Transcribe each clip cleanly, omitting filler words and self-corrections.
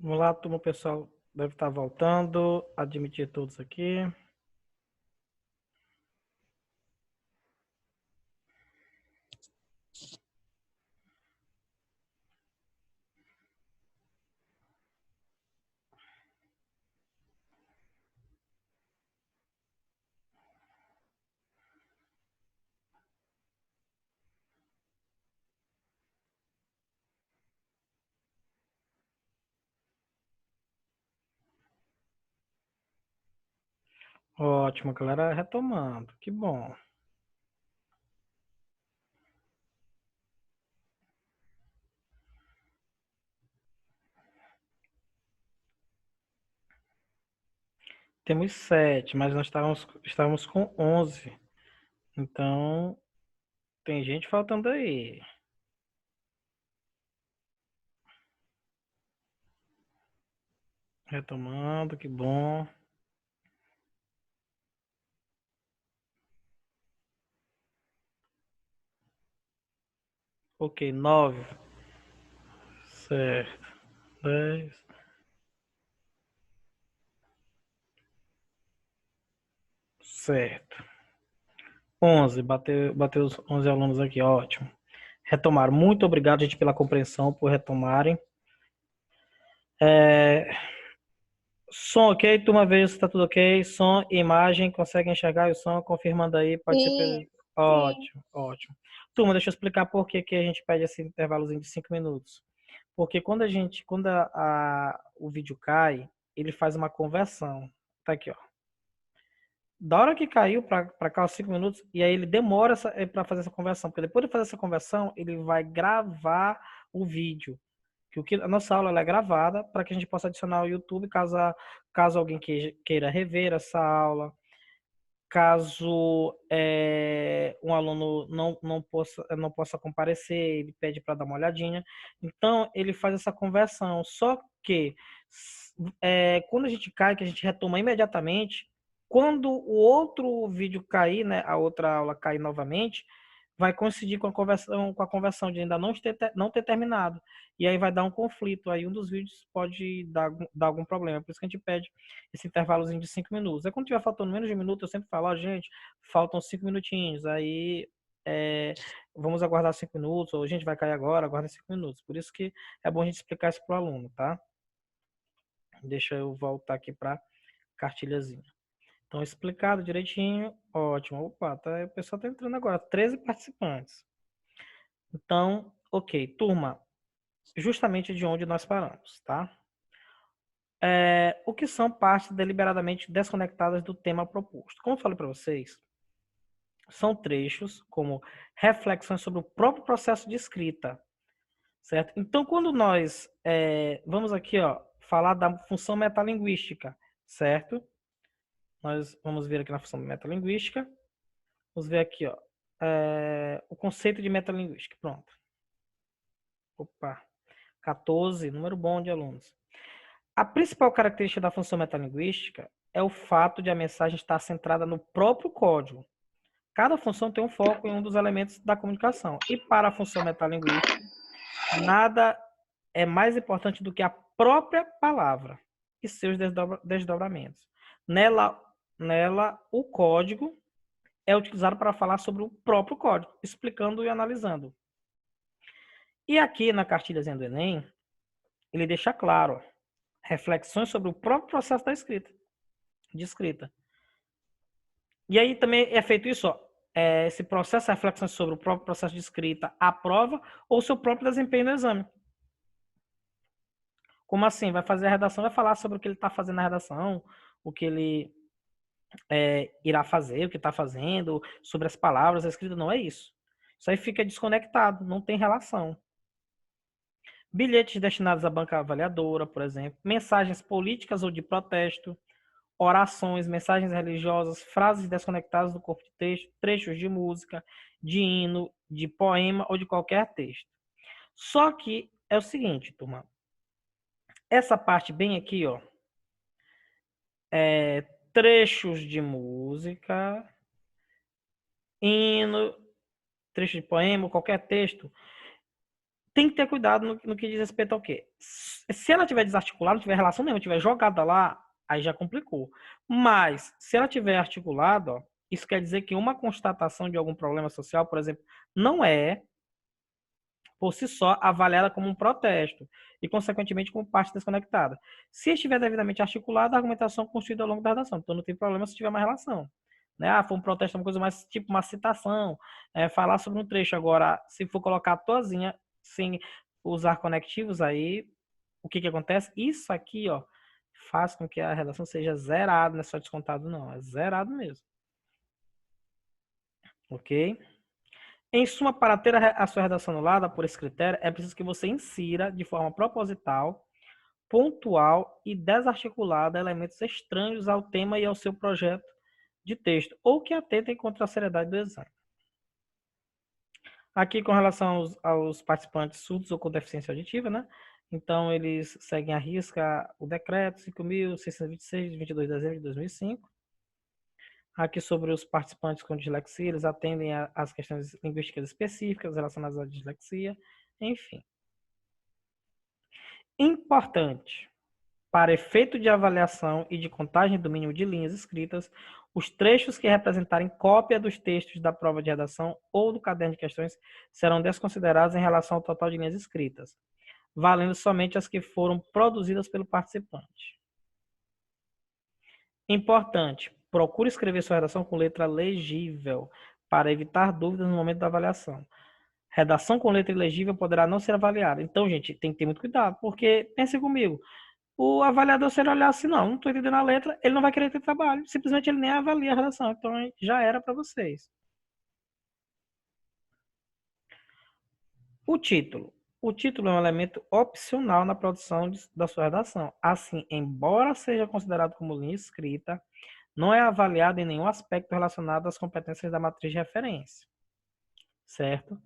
Vamos lá, turma, o pessoal deve estar voltando. Admitir todos aqui. Ótimo, galera, retomando. Que bom. Temos 7, mas nós estávamos com 11. Então, tem gente faltando aí. Retomando, que bom. Ok, 9. Certo. 10. Certo. 11. Bateu os 11 alunos aqui, ótimo. Retomaram. Muito obrigado, gente, pela compreensão, por retomarem. Som ok, turma, veja se está tudo ok. Som e imagem, consegue enxergar o som? Confirmando aí, pode ser pelo. Sim, sim. Ótimo, ótimo. Turma, deixa eu explicar por que que a gente pede esse intervalozinho de 5 minutos. Porque o vídeo cai, ele faz uma conversão. Tá aqui, ó. Da hora que caiu para cá, os 5 minutos, e aí ele demora para fazer essa conversão. Porque depois de fazer essa conversão, ele vai gravar o vídeo que a nossa aula ela é gravada para que a gente possa adicionar ao YouTube caso alguém queira rever essa aula, caso um aluno não possa comparecer, ele pede para dar uma olhadinha. Então, ele faz essa conversão. Só que quando a gente cai, que a gente retoma imediatamente, quando o outro vídeo cair, né, a outra aula cair novamente, vai coincidir com a conversão de ainda não ter terminado. E aí vai dar um conflito. Aí um dos vídeos pode dar algum problema. Por isso que a gente pede esse intervalozinho de 5 minutos. Aí quando tiver faltando menos de um minuto, eu sempre falo, ó, gente, faltam 5 minutinhos. Aí vamos aguardar 5 minutos, ou a gente vai cair agora, aguarda 5 minutos. Por isso que é bom a gente explicar isso pro aluno, tá? Deixa eu voltar aqui para cartilhazinha. Então, explicado direitinho, ótimo. Opa, o pessoal tá entrando agora, 13 participantes. Então, ok, turma, justamente de onde nós paramos, tá? O que são partes deliberadamente desconectadas do tema proposto? Como eu falei para vocês, são trechos como reflexões sobre o próprio processo de escrita, certo? Então, quando nós vamos aqui, ó, falar da função metalinguística, certo? Nós vamos ver aqui na função metalinguística, vamos ver aqui, ó, o conceito de metalinguística, pronto. Opa, 14, número bom de alunos. A principal característica da função metalinguística é o fato de a mensagem estar centrada no próprio código. Cada função tem um foco em um dos elementos da comunicação. E para a função metalinguística, nada é mais importante do que a própria palavra e seus desdobramentos. Nela, o código é utilizado para falar sobre o próprio código, explicando e analisando. E aqui na cartilhazinha do Enem, ele deixa claro, reflexões sobre o próprio processo de escrita. E aí também é feito isso, ó, esse processo, reflexões sobre o próprio processo de escrita, a prova ou seu próprio desempenho no exame. Como assim? Vai fazer a redação, vai falar sobre o que ele está fazendo na redação, o que ele irá fazer, o que está fazendo, sobre as palavras, a escrita, não é isso. Isso aí fica desconectado, não tem relação. Bilhetes destinados à banca avaliadora, por exemplo, mensagens políticas ou de protesto, orações, mensagens religiosas, frases desconectadas do corpo de texto, trechos de música, de hino, de poema ou de qualquer texto. Só que é o seguinte, turma. Essa parte bem aqui, ó, trechos de música, hino, trecho de poema, qualquer texto, tem que ter cuidado no que diz respeito ao quê? Se ela tiver desarticulada, não tiver relação nenhuma, tiver jogada lá, aí já complicou. Mas, se ela tiver articulada, ó, isso quer dizer que uma constatação de algum problema social, por exemplo, não é, por si só, avaliada como um protesto e, consequentemente, como parte desconectada. Se estiver devidamente articulada, a argumentação é construída ao longo da redação. Então, não tem problema se tiver uma relação. Né? Ah, foi um protesto, uma coisa mais tipo uma citação, falar sobre um trecho. Agora, se for colocar tozinha, sem usar conectivos, aí o que acontece? Isso aqui, ó, faz com que a redação seja zerada, não é só descontado, não, é zerado mesmo. Ok? Em suma, para ter a sua redação anulada por esse critério, é preciso que você insira de forma proposital, pontual e desarticulada elementos estranhos ao tema e ao seu projeto de texto, ou que atentem contra a seriedade do exame. Aqui, com relação aos participantes surdos ou com deficiência auditiva, né? Então, eles seguem à risca o decreto 5.626, de 22 de dezembro de 2005. Aqui, sobre os participantes com dislexia, eles atendem às questões linguísticas específicas relacionadas à dislexia, enfim. Importante. Para efeito de avaliação e de contagem do mínimo de linhas escritas, os trechos que representarem cópia dos textos da prova de redação ou do caderno de questões serão desconsiderados em relação ao total de linhas escritas, valendo somente as que foram produzidas pelo participante. Importante, procure escrever sua redação com letra legível, para evitar dúvidas no momento da avaliação. Redação com letra ilegível poderá não ser avaliada. Então, gente, tem que ter muito cuidado, porque, pense comigo, o avaliador, se ele olhar assim, não estou entendendo a letra, ele não vai querer ter trabalho. Simplesmente ele nem avalia a redação. Então, já era para vocês. O título. O título é um elemento opcional na produção da sua redação. Assim, embora seja considerado como linha escrita, não é avaliado em nenhum aspecto relacionado às competências da matriz de referência. Certo?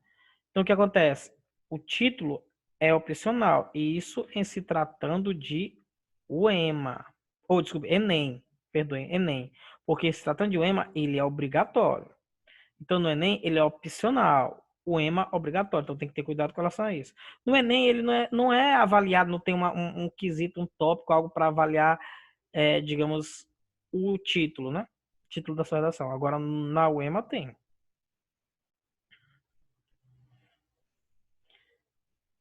Então, o que acontece? O título é opcional, e isso em se tratando de UEMA. Ou, desculpe, Enem. Perdoem, Enem. Porque se tratando de UEMA, ele é obrigatório. Então, no Enem, ele é opcional. O EMA é obrigatório, então tem que ter cuidado com relação a isso. No Enem, ele não é avaliado, não tem um quesito, um tópico, algo para avaliar, digamos, o título, né? Título da sua redação. Agora, na UEMA tem.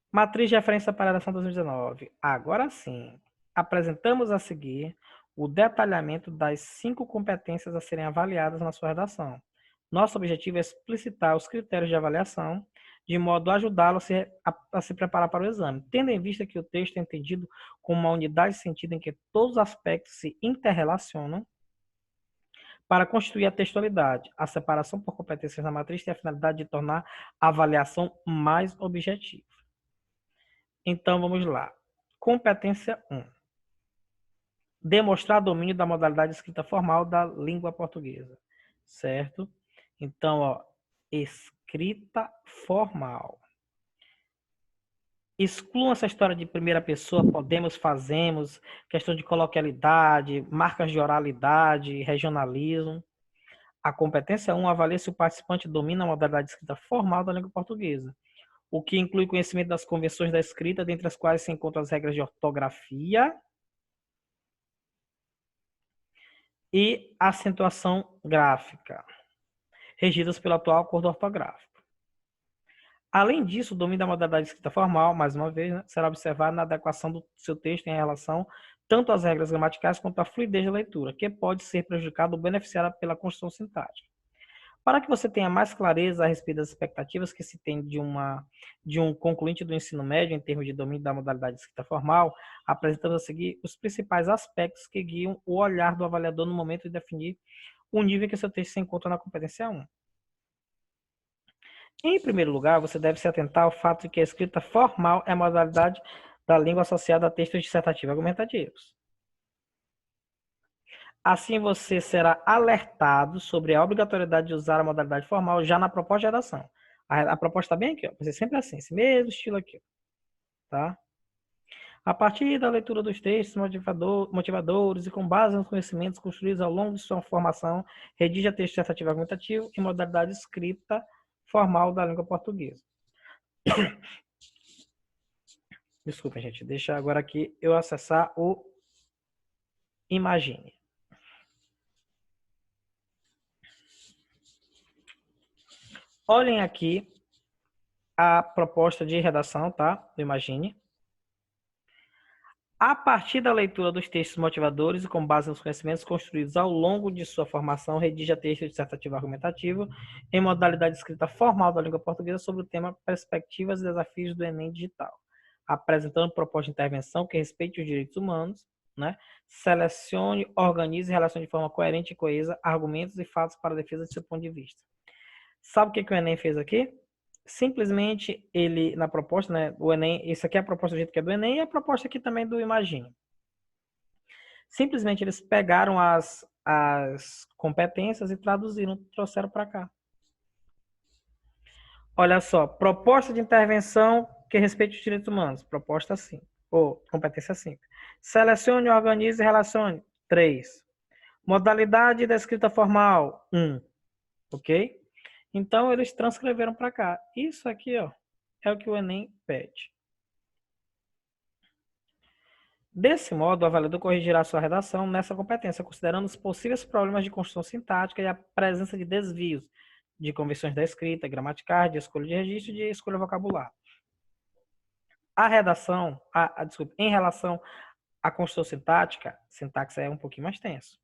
Matriz de referência para a redação 2019. Agora sim, apresentamos a seguir o detalhamento das 5 competências a serem avaliadas na sua redação. Nosso objetivo é explicitar os critérios de avaliação, de modo a ajudá-lo a se preparar para o exame, tendo em vista que o texto é entendido como uma unidade de sentido em que todos os aspectos se interrelacionam. Para constituir a textualidade, a separação por competências na matriz tem a finalidade de tornar a avaliação mais objetiva. Então, vamos lá. Competência 1. Demonstrar domínio da modalidade escrita formal da língua portuguesa. Certo? Então, ó, escrita formal. Excluam essa história de primeira pessoa, podemos, fazemos, questão de coloquialidade, marcas de oralidade, regionalismo. A competência 1 avalia se o participante domina a modalidade escrita formal da língua portuguesa, o que inclui conhecimento das convenções da escrita, dentre as quais se encontram as regras de ortografia e acentuação gráfica, regidas pelo atual acordo ortográfico. Além disso, o domínio da modalidade escrita formal, mais uma vez, né, será observado na adequação do seu texto em relação tanto às regras gramaticais quanto à fluidez da leitura, que pode ser prejudicada ou beneficiada pela construção sintática. Para que você tenha mais clareza a respeito das expectativas que se tem de um concluinte do ensino médio em termos de domínio da modalidade de escrita formal, apresentamos a seguir os principais aspectos que guiam o olhar do avaliador no momento de definir o nível que seu texto se encontra na competência 1. Em primeiro lugar, você deve se atentar ao fato de que a escrita formal é a modalidade da língua associada a textos dissertativos e argumentativos. Assim, você será alertado sobre a obrigatoriedade de usar a modalidade formal já na proposta de redação. A proposta está bem aqui, ó. Vai ser sempre assim, esse mesmo estilo aqui, tá? A partir da leitura dos textos motivadores e com base nos conhecimentos construídos ao longo de sua formação, redija texto dissertativo e argumentativo em modalidade escrita formal da língua portuguesa. Desculpa, gente. Deixa agora aqui eu acessar o Imagine. Olhem aqui a proposta de redação, tá? Do Imagine. A partir da leitura dos textos motivadores e com base nos conhecimentos construídos ao longo de sua formação, redija texto dissertativo argumentativo em modalidade de escrita formal da língua portuguesa sobre o tema Perspectivas e Desafios do Enem Digital, apresentando proposta de intervenção que respeite os direitos humanos, né? Selecione, organize e relacione de forma coerente e coesa argumentos e fatos para a defesa de seu ponto de vista. Sabe o que o Enem fez aqui? Simplesmente ele, na proposta, né, o Enem, isso aqui é a proposta do jeito que é do Enem e a proposta aqui também do Imagine. Simplesmente eles pegaram as competências e traduziram, trouxeram para cá. Olha só, proposta de intervenção que respeite os direitos humanos, proposta 5, ou competência 5. Selecione, organize e relacione, 3. Modalidade da escrita formal, 1. Ok? Então, eles transcreveram para cá. Isso aqui, ó, é o que o Enem pede. Desse modo, o avaliador corrigirá sua redação nessa competência, considerando os possíveis problemas de construção sintática e a presença de desvios de convenções da escrita, gramaticais, de escolha de registro e de escolha vocabular. A redação, desculpa, em relação à construção sintática, sintaxe é um pouquinho mais tenso.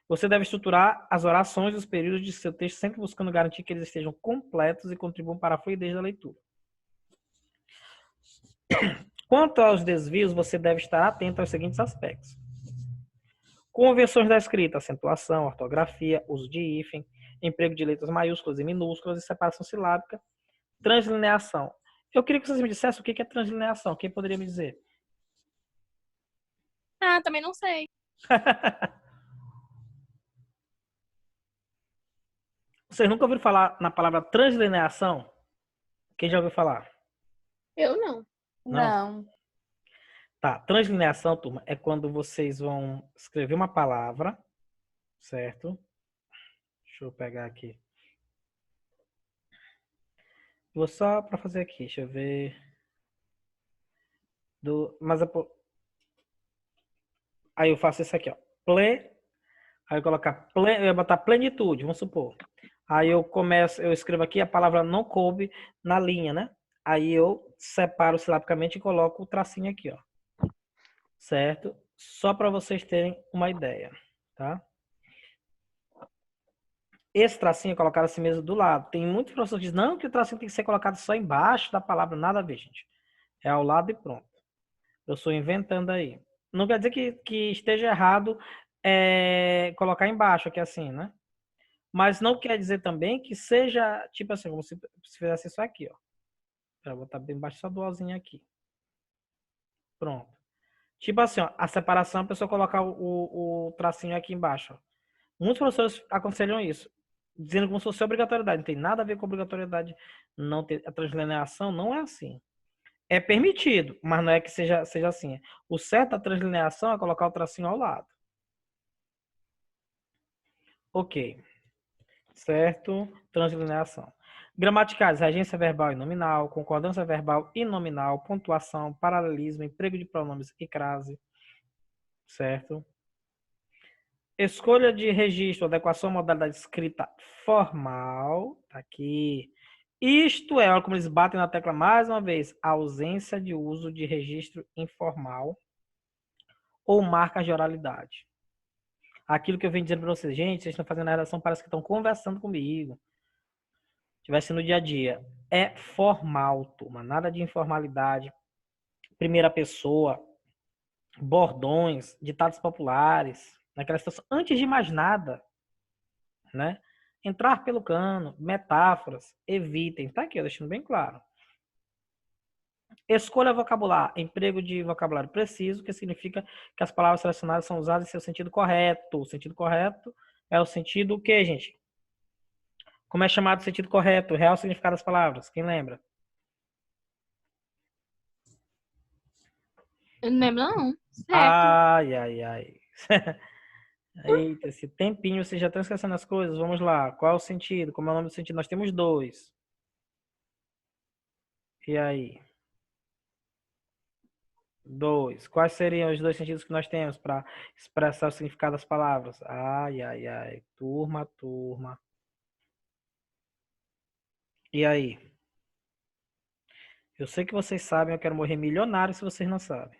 Você deve estruturar as orações e os períodos de seu texto, sempre buscando garantir que eles estejam completos e contribuam para a fluidez da leitura. Quanto aos desvios, você deve estar atento aos seguintes aspectos: convenções da escrita, acentuação, ortografia, uso de hífen, emprego de letras maiúsculas e minúsculas e separação silábica, translineação. Eu queria que vocês me dissessem o que é translineação. Quem poderia me dizer? Ah, também não sei. Vocês nunca ouviram falar na palavra translineação? Quem já ouviu falar? Eu não. Não? Não. Tá, translineação, turma, é quando vocês vão escrever uma palavra, certo? Deixa eu pegar aqui. Vou só para fazer aqui, deixa eu ver. Aí eu faço isso aqui, ó. Aí eu colocar eu ia botar plenitude, vamos supor. Aí eu escrevo aqui a palavra não coube na linha, né? Aí eu separo silabicamente e coloco o tracinho aqui, ó. Certo? Só para vocês terem uma ideia, tá? Esse tracinho é colocado assim mesmo do lado. Tem muitos professores que dizem, não, que o tracinho tem que ser colocado só embaixo da palavra. Nada a ver, gente. É ao lado e pronto. Eu estou inventando aí. Não quer dizer que esteja errado colocar embaixo aqui assim, né? Mas não quer dizer também que seja, tipo assim, como se fizesse isso aqui, ó. Vou botar bem embaixo só do ozinho aqui. Pronto. Tipo assim, ó, a separação, a pessoa colocar o tracinho aqui embaixo. Ó. Muitos professores aconselham isso, dizendo como se fosse obrigatoriedade. Não tem nada a ver com obrigatoriedade. Não ter, a translineação não é assim. É permitido, mas não é que seja assim. O certo da translineação é colocar o tracinho ao lado. Ok. Certo? Translineação. Gramaticais, regência verbal e nominal, concordância verbal e nominal, pontuação, paralelismo, emprego de pronomes e crase. Certo? Escolha de registro, adequação à modalidade escrita formal. Tá aqui. Isto é, olha como eles batem na tecla mais uma vez, a ausência de uso de registro informal ou marcas de oralidade. Aquilo que eu venho dizendo para vocês, gente, vocês estão fazendo a redação, parece que estão conversando comigo. Tivesse no dia a dia. É formal, turma, nada de informalidade. Primeira pessoa, bordões, ditados populares, naquela situação, antes de mais nada, né? Entrar pelo cano, metáforas, evitem. Tá aqui, deixando bem claro. Escolha vocabular, emprego de vocabulário preciso, que significa que as palavras selecionadas são usadas em seu sentido correto. O sentido correto é o sentido o quê, gente? Como é chamado o sentido correto? O real significado das palavras. Quem lembra? Eu não lembro, não. Certo. Ai, ai, ai. Eita, esse tempinho vocês já estão esquecendo as coisas. Vamos lá. Qual é o sentido? Como é o nome do sentido? Nós temos dois. E aí? 2. Quais seriam os dois sentidos que nós temos para expressar o significado das palavras? Ai, ai, ai. Turma, turma. E aí? Eu sei que vocês sabem, eu quero morrer milionário se vocês não sabem.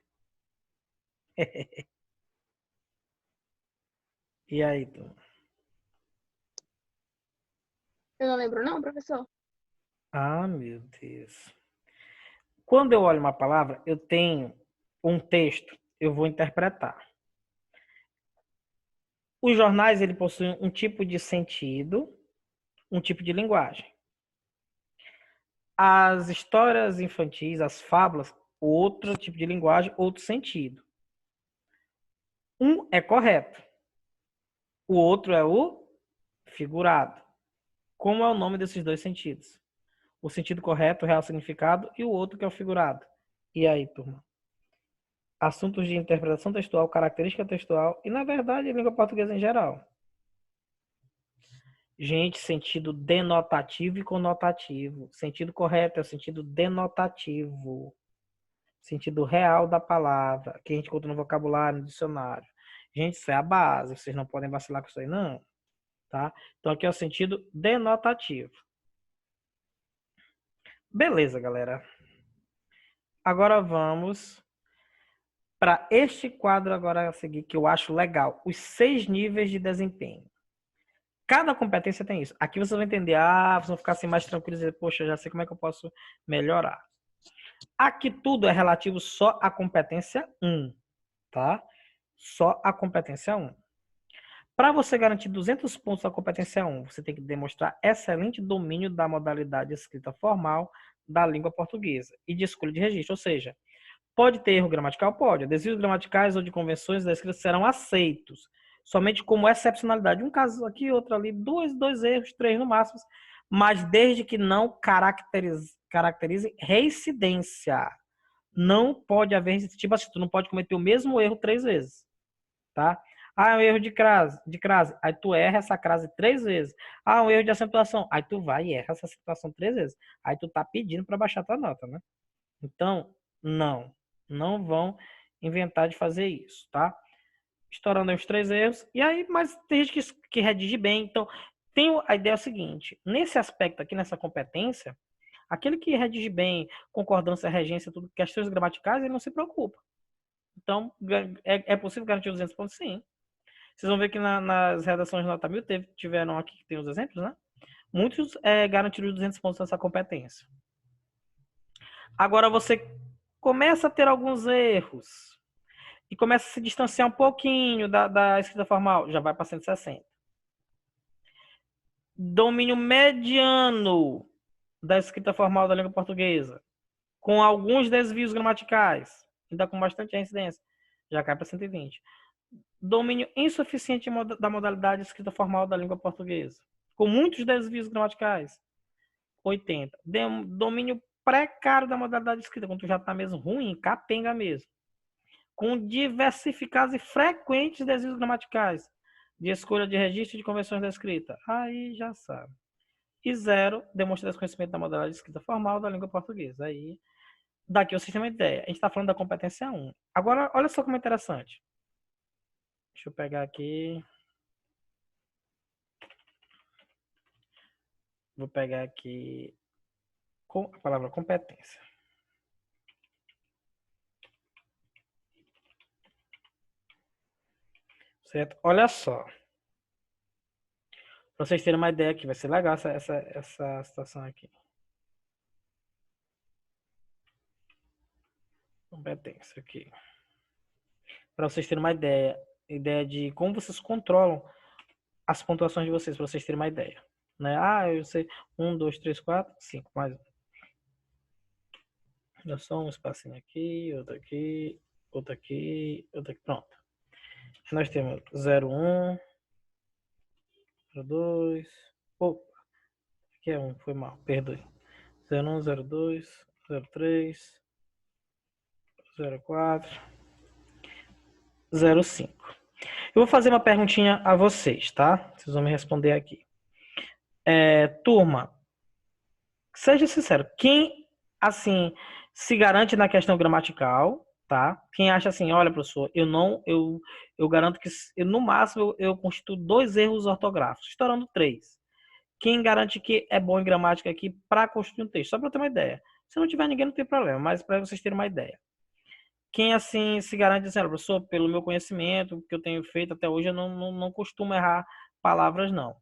E aí, turma? Eu não lembro, não, professor. Ah, meu Deus. Quando eu olho uma palavra, eu tenho um texto, eu vou interpretar. Os jornais, ele possuem um tipo de sentido, um tipo de linguagem. As histórias infantis, as fábulas, outro tipo de linguagem, outro sentido. Um é correto, o outro é o figurado. Como é o nome desses dois sentidos? O sentido correto, o real significado, e o outro que é o figurado. E aí, turma? Assuntos de interpretação textual, característica textual e, na verdade, língua portuguesa em geral. Gente, sentido denotativo e conotativo. Sentido correto é o sentido denotativo. Sentido real da palavra, que a gente conta no vocabulário, no dicionário. Gente, isso é a base, vocês não podem vacilar com isso aí, não. Tá? Então, aqui é o sentido denotativo. Beleza, galera. Agora vamos para este quadro agora a seguir, que eu acho legal. Os 6 níveis de desempenho. Cada competência tem isso. Aqui vocês vão entender, vocês vão ficar assim mais tranquilos e dizer, poxa, já sei como é que eu posso melhorar. Aqui tudo é relativo só à competência 1, tá? Só a competência 1. Para você garantir 200 pontos da competência 1, você tem que demonstrar excelente domínio da modalidade escrita formal da língua portuguesa e de escolha de registro, ou seja, pode ter erro gramatical? Pode. Desvios gramaticais ou de convenções da escrita serão aceitos, somente como excepcionalidade. Um caso aqui, outro ali, dois erros, 3 no máximo, mas desde que não caracterize reincidência. Não pode haver, tipo assim, tu não pode cometer o mesmo erro 3 vezes, tá? É um erro de crase. Aí tu erra essa crase 3 vezes. Um erro de acentuação. Aí tu vai e erra essa acentuação 3 vezes. Aí tu tá pedindo para baixar tua nota, né? Então, não vão inventar de fazer isso, tá? Estourando aí os 3 erros. E aí, mas tem gente que redige bem. Então, a ideia é o seguinte: nesse aspecto aqui, nessa competência, aquele que redige bem, concordância, regência, tudo, questões gramaticais, ele não se preocupa. Então, é possível garantir 200 pontos? Sim. Vocês vão ver que nas redações de nota 1000 tiveram aqui, que tem os exemplos, né? Muitos garantiram 200 pontos nessa competência. Agora você começa a ter alguns erros e começa a se distanciar um pouquinho da escrita formal, já vai para 160. Domínio mediano da escrita formal da língua portuguesa, com alguns desvios gramaticais, ainda com bastante reincidência, já cai para 120. Domínio insuficiente da modalidade escrita formal da língua portuguesa, com muitos desvios gramaticais, 80. Domínio precário da modalidade escrita, quando tu já está mesmo ruim, capenga mesmo. Com diversificados e frequentes desvios gramaticais, de escolha de registro e de convenções da escrita. Aí já sabe. E 0, demonstra desconhecimento da modalidade escrita formal da língua portuguesa. Aí, daqui vocês têm uma ideia. A gente está falando da competência 1. Agora, olha só como é interessante. Deixa eu pegar aqui. Vou pegar aqui a palavra competência. Certo? Olha só. Para vocês terem uma ideia aqui, vai ser legal essa situação aqui. Competência aqui. Para vocês terem uma ideia de como vocês controlam as pontuações de vocês, para vocês terem uma ideia. Né? Eu sei. 1, 2, 3, 4, 5. Mais um. Dá só um espacinho aqui, outro aqui, outro aqui, outro aqui. Pronto. Nós temos 01, 02. Opa, aqui é 1, foi mal, perdoe. 01, 02, 03, 04, 05. Eu vou fazer uma perguntinha a vocês, tá? Vocês vão me responder aqui. Turma, seja sincero, quem, assim, se garante na questão gramatical tá? Quem acha assim, olha, professor, eu garanto que no máximo eu constituo 2 erros ortográficos, estourando 3. Quem garante que é bom em gramática aqui para construir um texto? Só para ter uma ideia. Se não tiver ninguém, não tem problema, mas para vocês terem uma ideia. Quem assim se garante assim, professor, pelo meu conhecimento que eu tenho feito até hoje, eu não costumo errar palavras, não.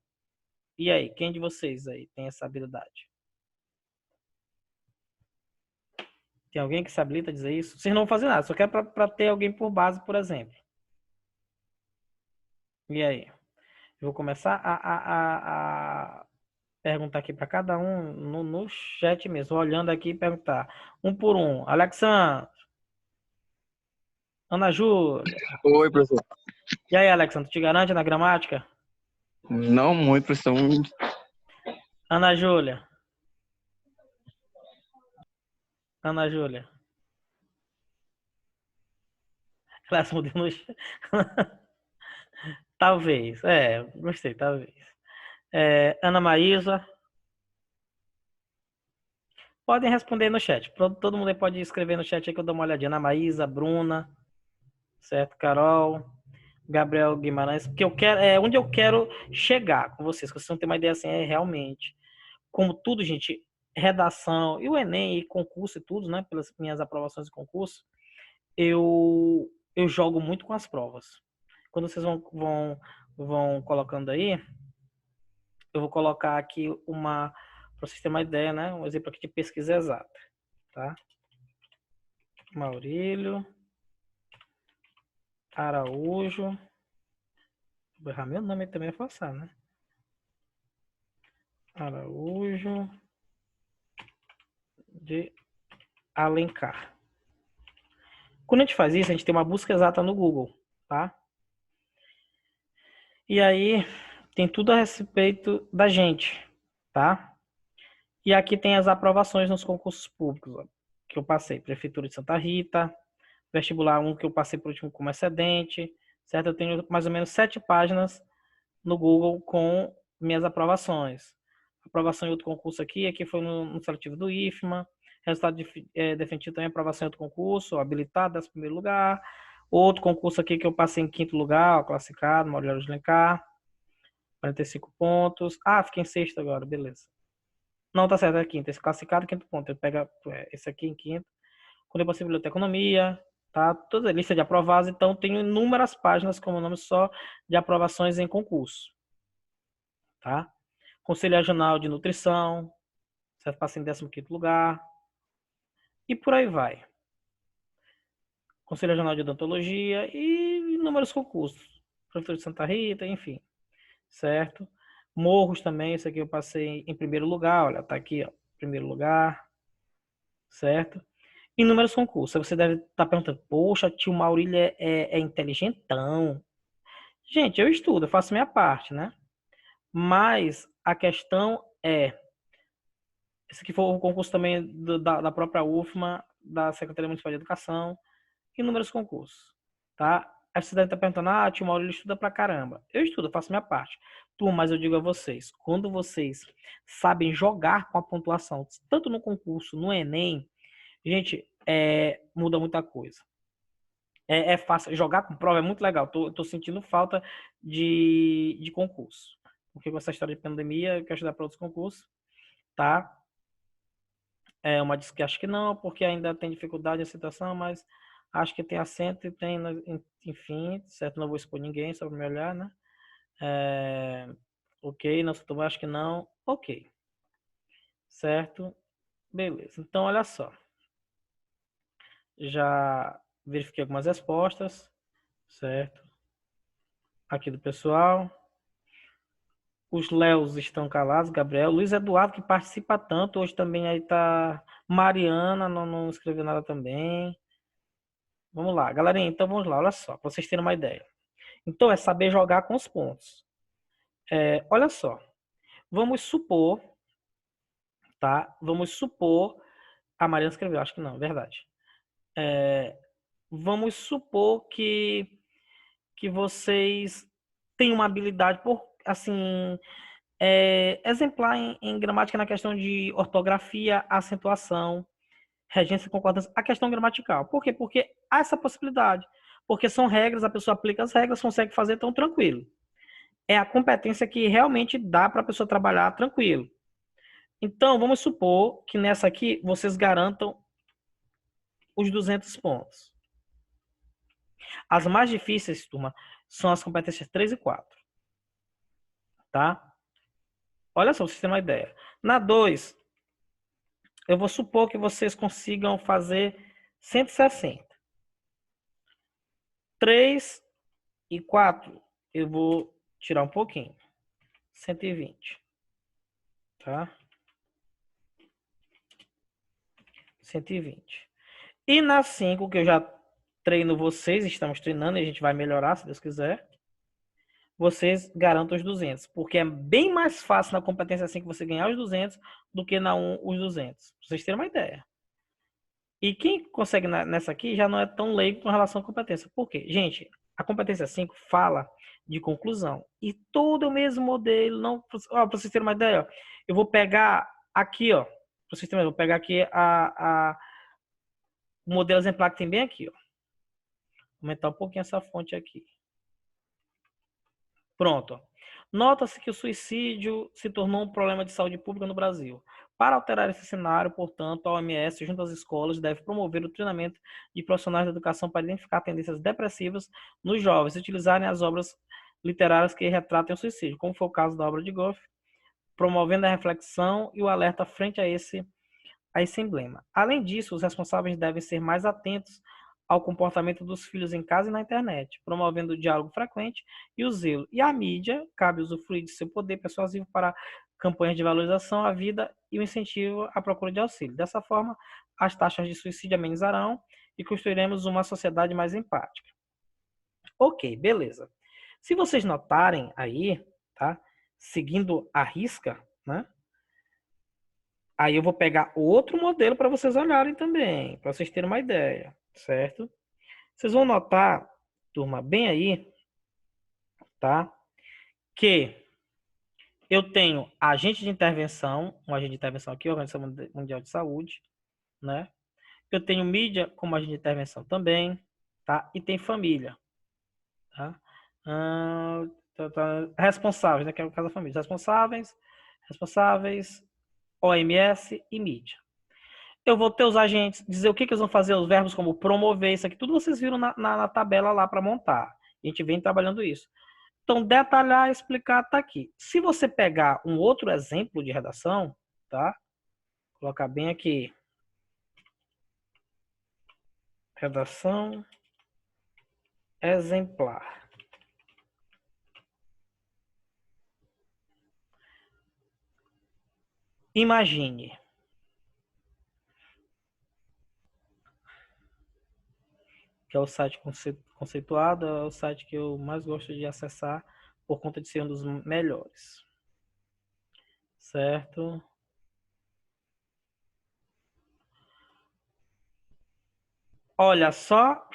E aí, quem de vocês aí tem essa habilidade? Tem alguém que se habilita a dizer isso? Vocês não vão fazer nada, só quer para ter alguém por base, por exemplo. E aí? Eu vou começar a perguntar aqui para cada um no chat mesmo, olhando aqui e perguntar. Um por um. Alexandre, Ana Júlia. Oi, professor. E aí, Alexandre, te garante na gramática? Não muito, professor. Ana Júlia. Ana Júlia. Ela respondeu no chat. Talvez. Gostei, talvez. Ana Maísa. Podem responder no chat. Todo mundo aí pode escrever no chat aí que eu dou uma olhadinha. Ana Maísa, Bruna, certo? Carol, Gabriel Guimarães. Porque eu quero, onde eu quero chegar com vocês, que vocês não têm uma ideia assim, realmente. Como tudo, gente, redação e o Enem e concurso e tudo, né? Pelas minhas aprovações de concurso, eu jogo muito com as provas. Quando vocês vão colocando aí, eu vou colocar aqui para vocês terem uma ideia, né? Um exemplo aqui de pesquisa exata, tá? Maurílio Araújo. Vou errar meu nome também é forçar, né? Araújo de Alencar. Quando a gente faz isso, a gente tem uma busca exata no Google, tá? E aí tem tudo a respeito da gente, tá? E aqui tem as aprovações nos concursos públicos, ó, que eu passei. Prefeitura de Santa Rita, vestibular 1 que eu passei por último como excedente, certo? Eu tenho mais ou menos 7 páginas no Google com minhas aprovações. Aprovação em outro concurso aqui foi no seletivo do IFMA. Resultado definitivo também, aprovação em outro concurso, habilitado, 11º lugar. Outro concurso aqui que eu passei em 5º lugar, ó, classificado, Maurílio de Alencar, 45 pontos. Fiquei em 6º agora, beleza. Não, tá certo, é 5º. Esse classificado, 5º ponto. Eu pego esse aqui em 5º. Quando eu passei biblioteca economia, tá? Toda a lista de aprovados, então tenho inúmeras páginas como nome só de aprovações em concurso, tá? Conselho Regional de Nutrição, certo? Passei em 15º lugar. E por aí vai. Conselho Regional de Odontologia e inúmeros concursos. Prefeitura de Santa Rita, enfim. Certo? Morros também, isso aqui eu passei em 1º lugar, olha, tá aqui, ó, 1º lugar. Certo? Inúmeros concursos. Você deve estar perguntando, poxa, tio Maurílio é inteligentão. Gente, eu estudo, eu faço minha parte, né? Mas a questão esse aqui foi o concurso também da própria UFMA, da Secretaria Municipal de Educação, inúmeros concursos, tá? Aí você deve estar perguntando, tio Maurílio estuda pra caramba. Eu estudo, eu faço minha parte. Mas eu digo a vocês, quando vocês sabem jogar com a pontuação, tanto no concurso, no Enem, gente, muda muita coisa. É fácil. Jogar com prova é muito legal. Tô sentindo falta de concurso. Porque com essa história de pandemia, eu quero estudar para outros concursos, tá? Uma diz que acho que não, porque ainda tem dificuldade a situação, mas acho que tem assento e tem, enfim, certo? Não vou expor ninguém, só para me olhar, né? Ok, não, acho que não. Ok. Certo? Beleza. Então, olha só. Já verifiquei algumas respostas, certo? Aqui do pessoal. Os Léos estão calados, Gabriel. Luiz Eduardo, que participa tanto. Hoje também aí tá Mariana, não escreveu nada também. Vamos lá, galerinha. Então vamos lá, olha só, para vocês terem uma ideia. Então é saber jogar com os pontos. Olha só. Vamos supor, tá? Vamos supor. A Mariana escreveu, acho que não, verdade. Vamos supor que vocês têm uma habilidade por, assim, exemplar em gramática na questão de ortografia, acentuação, regência e concordância, a questão gramatical. Por quê? Porque há essa possibilidade. Porque são regras, a pessoa aplica as regras, consegue fazer tão tranquilo. É a competência que realmente dá para a pessoa trabalhar tranquilo. Então, vamos supor que nessa aqui vocês garantam os 200 pontos. As mais difíceis, turma, são as competências 3 e 4. Tá? Olha só, pra vocês terem uma ideia. Na 2, eu vou supor que vocês consigam fazer 160. 3 e 4, eu vou tirar um pouquinho. 120. Tá? 120. E na 5, que eu já treino vocês, estamos treinando e a gente vai melhorar, se Deus quiser, vocês garantam os 200. Porque é bem mais fácil na competência 5 você ganhar os 200 do que na 1 os 200. Pra vocês terem uma ideia. E quem consegue nessa aqui já não é tão leigo com relação à competência. Por quê? Gente, a competência 5 fala de conclusão. E todo o mesmo modelo, não, para vocês terem uma ideia, ó, eu vou pegar aqui, ó, para vocês terem uma ideia, eu vou pegar aqui o modelo exemplar que tem bem aqui, ó. Vou aumentar um pouquinho essa fonte aqui. Pronto. Nota-se que o suicídio se tornou um problema de saúde pública no Brasil. Para alterar esse cenário, portanto, a OMS, junto às escolas, deve promover o treinamento de profissionais da educação para identificar tendências depressivas nos jovens e utilizarem as obras literárias que retratem o suicídio, como foi o caso da obra de Goethe, promovendo a reflexão e o alerta frente a esse emblema. Além disso, os responsáveis devem ser mais atentos ao comportamento dos filhos em casa e na internet, promovendo o diálogo frequente e o zelo. E à mídia, cabe usufruir de seu poder persuasivo para campanhas de valorização à vida e o incentivo à procura de auxílio. Dessa forma, as taxas de suicídio amenizarão e construiremos uma sociedade mais empática. Ok, beleza. Se vocês notarem aí, tá? Seguindo a risca, né? Aí eu vou pegar outro modelo para vocês olharem também, para vocês terem uma ideia, certo? Vocês vão notar, turma, bem aí, tá? Que eu tenho agente de intervenção, um agente de intervenção aqui, Organização Mundial de Saúde, né? Eu tenho mídia como agente de intervenção também, tá? E tem família, tá? Responsáveis, né? Que é o caso da família. Responsáveis, OMS e mídia. Eu vou ter os agentes, dizer o que eles vão fazer, os verbos como promover, isso aqui, tudo vocês viram na tabela lá para montar. A gente vem trabalhando isso. Então, detalhar, explicar, tá aqui. Se você pegar um outro exemplo de redação, tá? Colocar bem aqui. Redação exemplar. Imagine. Que é o site conceituado, é o site que eu mais gosto de acessar por conta de ser um dos melhores. Certo? Olha só,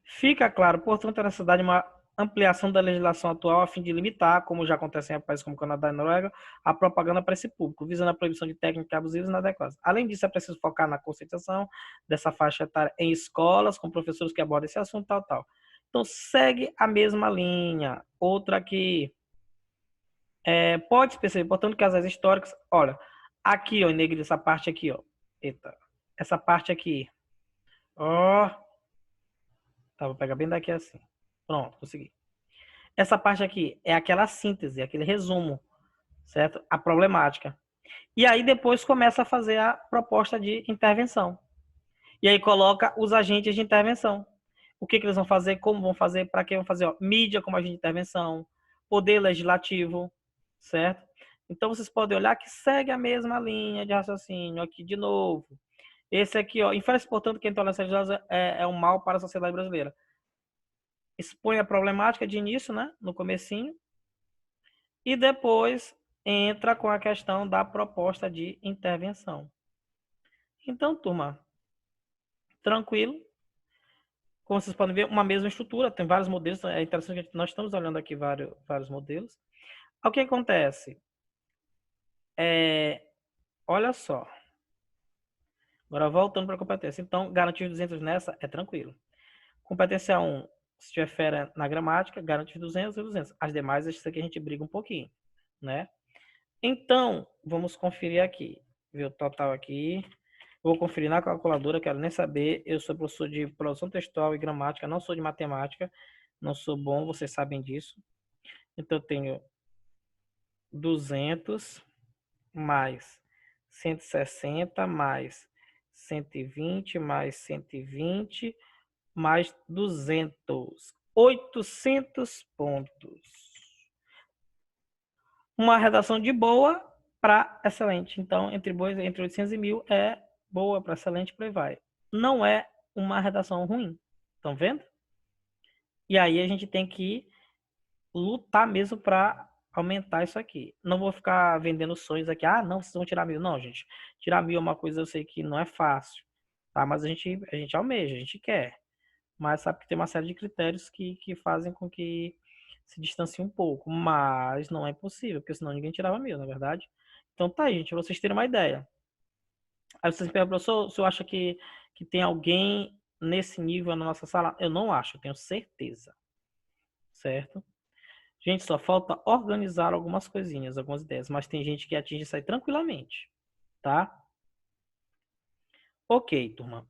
fica claro, portanto, a necessidade de uma ampliação da legislação atual a fim de limitar, como já acontece em países como Canadá e Noruega, a propaganda para esse público, visando a proibição de técnicas abusivas e inadequadas. Além disso, é preciso focar na conscientização dessa faixa etária em escolas, com professores que abordam esse assunto, tal. Então, segue a mesma linha. Outra aqui. Pode perceber, portanto, que as áreas históricas... Olha, aqui, ó, em negrito, essa parte aqui, ó. Eita. Essa parte aqui. Ó. Tá, vou pegar bem daqui assim. Pronto, consegui. Essa parte aqui é aquela síntese, aquele resumo, certo? A problemática. E aí depois começa a fazer a proposta de intervenção. E aí coloca os agentes de intervenção. O que eles vão fazer, como vão fazer, para que vão fazer? Ó, mídia como agente de intervenção, poder legislativo, certo? Então vocês podem olhar que segue a mesma linha de raciocínio aqui de novo. Esse aqui, ó, infere-se, portanto, que a intolerância religiosa é um mal para a sociedade brasileira. Expõe a problemática de início, né, no comecinho, e depois entra com a questão da proposta de intervenção. Então, turma, tranquilo. Como vocês podem ver, uma mesma estrutura, tem vários modelos, é interessante que nós estamos olhando aqui vários modelos. O que acontece? Olha só. Agora, voltando para a competência. Então, garantir os 200 nessa é tranquilo. Competência 1, se tiver fera na gramática, garante os 200 e 200. As demais, isso aqui a gente briga um pouquinho, né? Então, vamos conferir aqui. Ver o total aqui. Vou conferir na calculadora, quero nem saber. Eu sou professor de produção textual e gramática, não sou de matemática. Não sou bom, vocês sabem disso. Então, eu tenho 200 mais 160 mais 120 mais 120 mais 200. 800 pontos. Uma redação de boa para excelente. Então, entre 800 e 1000 é boa para excelente, por aí vai. Não é uma redação ruim. Estão vendo? E aí a gente tem que lutar mesmo para aumentar isso aqui. Não vou ficar vendendo sonhos aqui. Ah, não, vocês vão tirar 1000. Não, gente. Tirar 1000 é uma coisa, eu sei que não é fácil. Tá? Mas a gente almeja, a gente quer. Mas sabe que tem uma série de critérios que fazem com que se distancie um pouco. Mas não é impossível, porque senão ninguém tirava 1000, na é verdade. Então tá aí, gente, pra vocês terem uma ideia. Aí vocês perguntam, professor, se eu acho que tem alguém nesse nível na nossa sala? Eu não acho, eu tenho certeza. Certo? Gente, só falta organizar algumas coisinhas, algumas ideias. Mas tem gente que atinge isso aí tranquilamente. Tá? Ok, turma.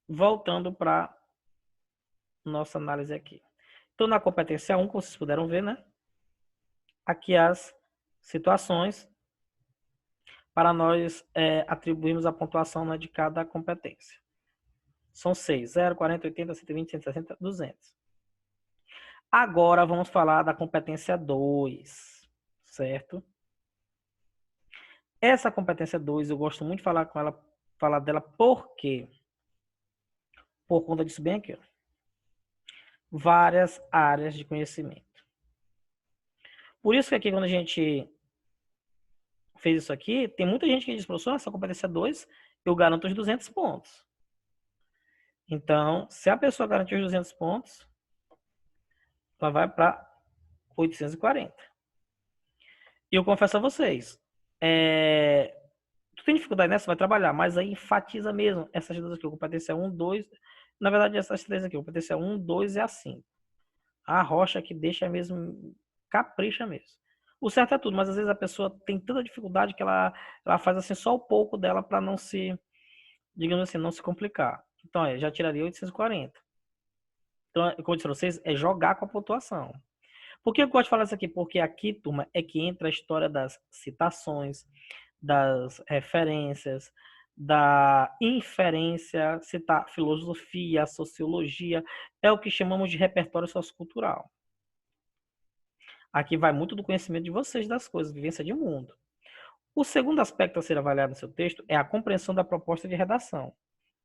Voltando para nossa análise aqui. Então, na competência 1, como vocês puderam ver, né? Aqui as situações para nós atribuirmos a pontuação, né, de cada competência. São 6, 0, 40, 80, 120, 160, 200. Agora vamos falar da competência 2, certo? Essa competência 2, eu gosto muito de falar dela, por quê? Por conta disso bem aqui, ó. Várias áreas de conhecimento. Por isso que aqui, quando a gente fez isso aqui, tem muita gente que diz, professor, essa competência 2, eu garanto os 200 pontos. Então, se a pessoa garantir os 200 pontos, ela vai para 840. E eu confesso a vocês, tu tem dificuldade nessa, vai trabalhar, mas aí enfatiza mesmo essas duas aqui, competência 1, 2, na verdade essas três aqui, competência 1, 2 e a 5. A rocha que deixa mesmo, capricha mesmo. O certo é tudo, mas às vezes a pessoa tem tanta dificuldade que ela faz assim só o pouco dela para não se, digamos assim, não se complicar. Então, já tiraria 840. Então, como eu disse para vocês, é jogar com a pontuação. Por que eu gosto de falar isso aqui? Porque aqui, turma, é que entra a história das citações, das referências, da inferência, citar filosofia, sociologia, é o que chamamos de repertório sociocultural. Aqui vai muito do conhecimento de vocês das coisas, vivência de mundo. O segundo aspecto a ser avaliado no seu texto é a compreensão da proposta de redação,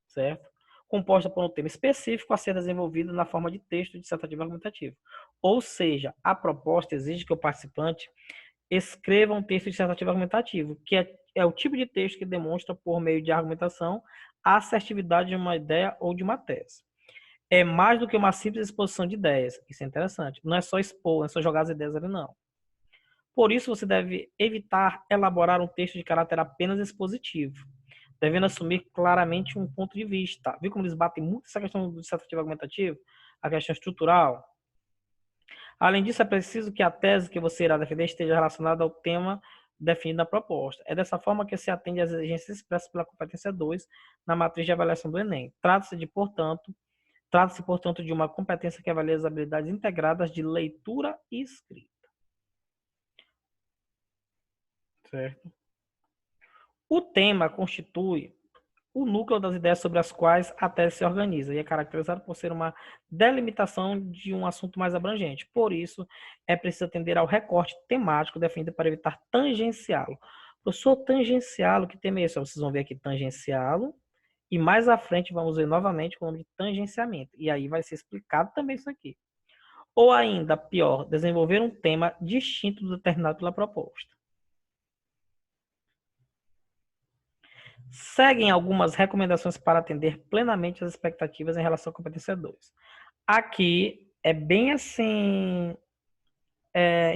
certo? Composta por um tema específico a ser desenvolvido na forma de texto dissertativo argumentativo. Ou seja, a proposta exige que o participante escreva um texto dissertativo argumentativo, que é o tipo de texto que demonstra, por meio de argumentação, a assertividade de uma ideia ou de uma tese. É mais do que uma simples exposição de ideias. Isso é interessante. Não é só expor, não é só jogar as ideias ali, não. Por isso, você deve evitar elaborar um texto de caráter apenas expositivo, devendo assumir claramente um ponto de vista. Viu como eles batem muito essa questão do dissertativo argumentativo? A questão estrutural. Além disso, é preciso que a tese que você irá defender esteja relacionada ao tema definido na proposta. É dessa forma que se atende às exigências expressas pela competência 2 na matriz de avaliação do Enem. Trata-se, portanto, de uma competência que avalia as habilidades integradas de leitura e escrita. Certo? O tema constitui o núcleo das ideias sobre as quais a tese se organiza e é caracterizado por ser uma delimitação de um assunto mais abrangente. Por isso, é preciso atender ao recorte temático definido para evitar tangenciá-lo. Professor, tangenciá-lo, que tema é esse? Vocês vão ver aqui tangenciá-lo e mais à frente vamos ver novamente o nome de tangenciamento. E aí vai ser explicado também isso aqui. Ou ainda, pior, desenvolver um tema distinto do determinado pela proposta. Seguem algumas recomendações para atender plenamente as expectativas em relação à competência 2. Aqui é bem assim,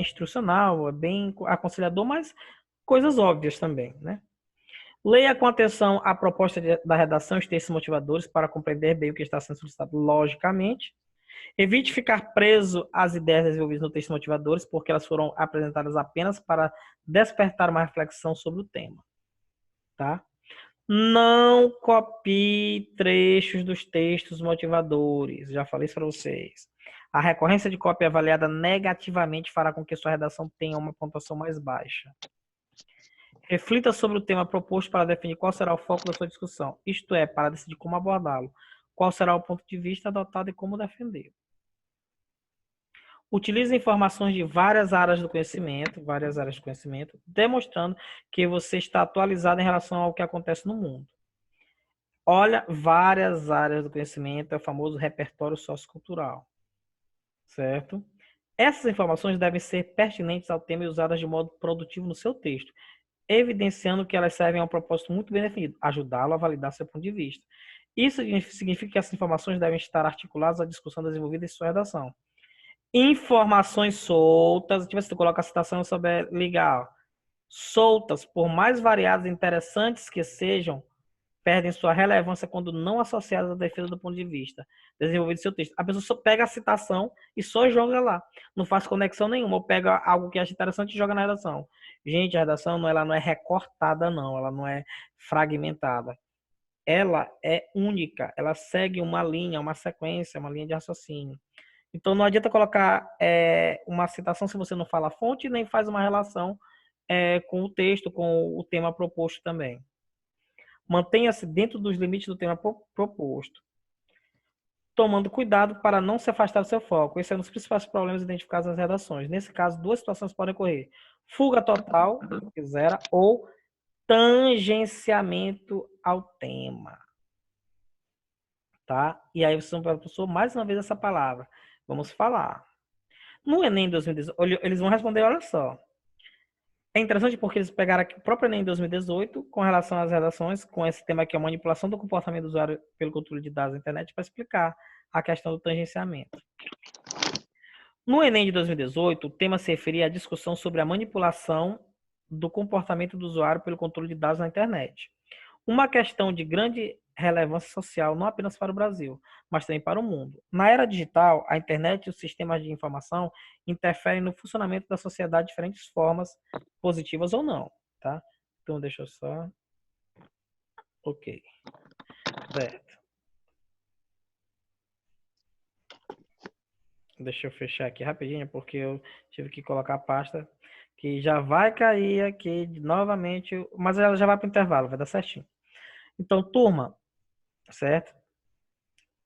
instrucional, é bem aconselhador, mas coisas óbvias também, né? Leia com atenção a proposta da redação e os textos motivadores para compreender bem o que está sendo solicitado logicamente. Evite ficar preso às ideias desenvolvidas no texto motivadores, porque elas foram apresentadas apenas para despertar uma reflexão sobre o tema. Tá? Não copie trechos dos textos motivadores. Já falei isso para vocês. A recorrência de cópia avaliada negativamente fará com que sua redação tenha uma pontuação mais baixa. Reflita sobre o tema proposto para definir qual será o foco da sua discussão, isto é, para decidir como abordá-lo, qual será o ponto de vista adotado e como defendê-lo. Utilize informações de várias áreas do conhecimento, demonstrando que você está atualizado em relação ao que acontece no mundo. Olha, várias áreas do conhecimento é o famoso repertório sociocultural, certo? Essas informações devem ser pertinentes ao tema e usadas de modo produtivo no seu texto, evidenciando que elas servem a um propósito muito bem definido, ajudá-lo a validar seu ponto de vista. Isso significa que essas informações devem estar articuladas à discussão desenvolvida em sua redação. Informações soltas, tipo, se tu coloca a citação sobre legal, soltas, por mais variadas e interessantes que sejam, perdem sua relevância quando não associadas à defesa do ponto de vista desenvolvido em seu texto. A pessoa só pega a citação e só joga lá. Não faz conexão nenhuma. Ou pega algo que acha interessante e joga na redação. Gente, a redação ela não é recortada, não. Ela não é fragmentada. Ela é única. Ela segue uma linha, uma sequência, uma linha de raciocínio. Então, não adianta colocar uma citação se você não fala a fonte, nem faz uma relação com o texto, com o tema proposto também. Mantenha-se dentro dos limites do tema proposto, tomando cuidado para não se afastar do seu foco. Esse é um dos principais problemas identificados nas redações. Nesse caso, duas situações podem ocorrer: fuga total, quiser, ou tangenciamento ao tema. Tá? E aí você professor, mais uma vez essa palavra. Vamos falar. No Enem 2018, eles vão responder, olha só. É interessante porque eles pegaram aqui o próprio Enem 2018 com relação às redações, com esse tema aqui, a manipulação do comportamento do usuário pelo controle de dados da internet, para explicar a questão do tangenciamento. No Enem de 2018, o tema se referia à discussão sobre a manipulação do comportamento do usuário pelo controle de dados na internet. Uma questão de grande relevância social, não apenas para o Brasil, mas também para o mundo. Na era digital, a internet e os sistemas de informação interferem no funcionamento da sociedade de diferentes formas, positivas ou não, tá? Então, deixa eu só... Ok. Certo. Deixa eu fechar aqui rapidinho, porque eu tive que colocar a pasta que já vai cair aqui novamente, mas ela já vai para o intervalo, vai dar certinho. Então, turma, certo?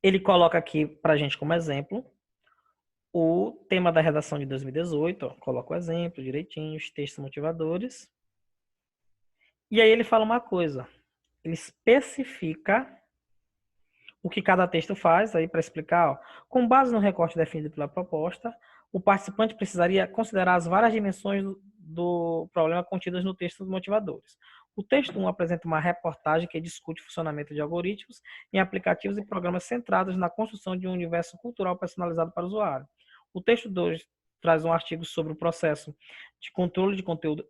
Ele coloca aqui para a gente como exemplo o tema da redação de 2018, ó, coloca o exemplo direitinho, os textos motivadores. E aí ele fala uma coisa, ele especifica o que cada texto faz, aí para explicar, ó, com base no recorte definido pela proposta, o participante precisaria considerar as várias dimensões do problema contidas no texto dos motivadores. O texto 1 apresenta uma reportagem que discute o funcionamento de algoritmos em aplicativos e programas centrados na construção de um universo cultural personalizado para o usuário. O texto 2 traz um artigo sobre o processo de controle de conteúdo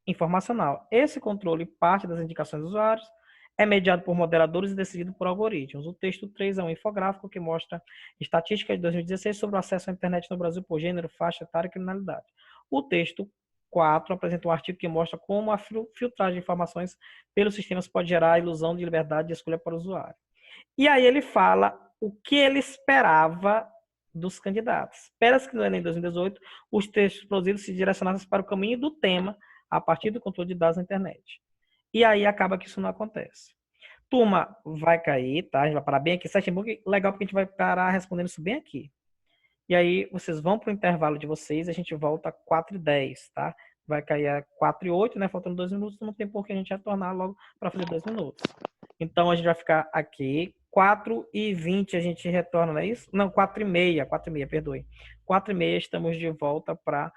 informacional. Esse controle parte das indicações dos usuários, é mediado por moderadores e decidido por algoritmos. O texto 3 é um infográfico que mostra estatísticas de 2016 sobre o acesso à internet no Brasil por gênero, faixa etária e criminalidade. O texto 4 apresenta um artigo que mostra como a filtragem de informações pelos sistemas pode gerar a ilusão de liberdade de escolha para o usuário. E aí ele fala o que ele esperava dos candidatos. Espera-se que no Enem 2018 os textos produzidos se direcionassem para o caminho do tema a partir do controle de dados na internet. E aí acaba que isso não acontece. Turma, vai cair, tá? A gente vai parar bem aqui. Setembrook, legal porque a gente vai parar respondendo isso bem aqui. E aí vocês vão para o intervalo de vocês, a gente volta 4h10, tá? Vai cair a 4h08, né? Faltando 2 minutos, não tem por que a gente retornar logo para fazer 2 minutos. Então a gente vai ficar aqui. 4h20 a gente retorna, não é isso? Não, 4h30, perdoe. 4h30 estamos de volta para